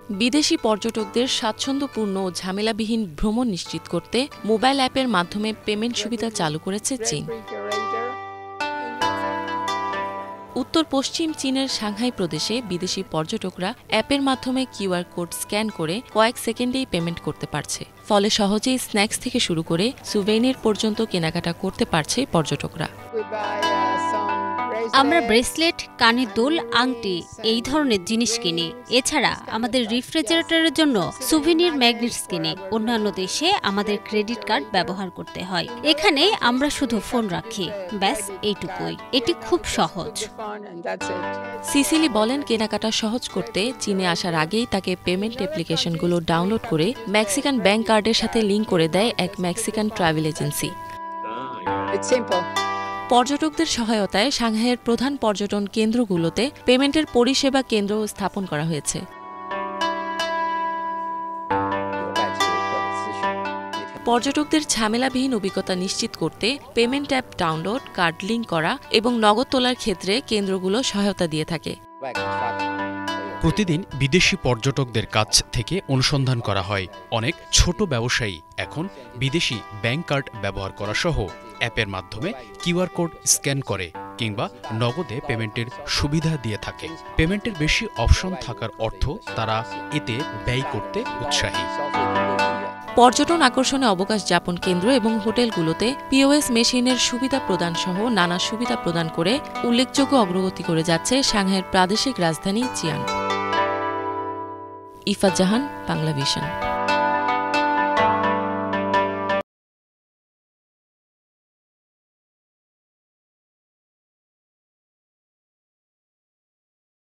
বিদেশি পর্যটকদের স্বাচ্ছন্দ্যপূর্ণ ও ঝামেলাবিহীন ভ্রমণ নিশ্চিত করতে মোবাইল অ্যাপের মাধ্যমে পেমেন্ট সুবিধা চালু করেছে চীন। উত্তর পশ্চিম চীনের সাংহাই প্রদেশে বিদেশি পর্যটকরা অ্যাপের মাধ্যমে কিউআর কোড স্ক্যান করে কয়েক সেকেন্ডেই পেমেন্ট করতে পারছে। ফলে সহজেই স্ন্যাক্স থেকে শুরু করে সুভেনির পর্যন্ত কেনাকাটা করতে পারছে পর্যটকরা। আমরা ব্রেসলেট, কানের দুল, আংটি এই ধরনের জিনিস কিনি। এছাড়া আমাদের রেফ্রিজারেটরের জন্য সুভেনির ম্যাগনেটস কিনি। অন্যান্য দেশে আমাদের ক্রেডিট কার্ড ব্যবহার করতে হয়। এখানে আমরা শুধু ফোন রাখি, ব্যাস এইটুকুই। এটি খুব সহজ। সিসিলি বলেন, কেনাকাটা সহজ করতে চীনে আসার আগেই তাকে পেমেন্ট অ্যাপ্লিকেশনগুলো ডাউনলোড করে মেক্সিকান ব্যাংক কার্ডের সাথে লিঙ্ক করে দেয় এক মেক্সিকান ট্রাভেল এজেন্সি। পর্যটকদের সহায়তায় সাংহাইয়ের প্রধান পর্যটন কেন্দ্রগুলোতে পেমেন্টের পরিষেবা কেন্দ্র স্থাপন করা হয়েছে। পর্যটকদের ঝামেলাবিহীন অভিজ্ঞতা নিশ্চিত করতে payment app download, card link করা এবং নগদ তোলার ক্ষেত্রে কেন্দ্রগুলো সহায়তা দিয়ে থাকে। প্রতিদিন বিদেশি পর্যটকদের কাছ থেকে অনুসন্ধান করা হয়। অনেক ছোট ব্যবসায়ী এখন বিদেশি ব্যাংক কার্ড ব্যবহার করা সহ অ্যাপের মাধ্যমে কিউআর কোড স্ক্যান করে কিংবা নগদে পেমেন্টের সুবিধা দিয়ে থাকে। পেমেন্টের বেশি অপশন থাকার অর্থ তারা এতে ব্যয় করতে উৎসাহী। পর্যটন আকর্ষণে অবকাশ যাপন কেন্দ্র এবং হোটেলগুলোতে পিওএস মেশিনের সুবিধা প্রদান সহ নানা সুবিধা প্রদান করে উল্লেখযোগ্য অগ্রগতি করে যাচ্ছে সাংহাইয়ের প্রাদেশিক রাজধানী চিয়াং। ইফাত জাহান, বাংলা ভিশন।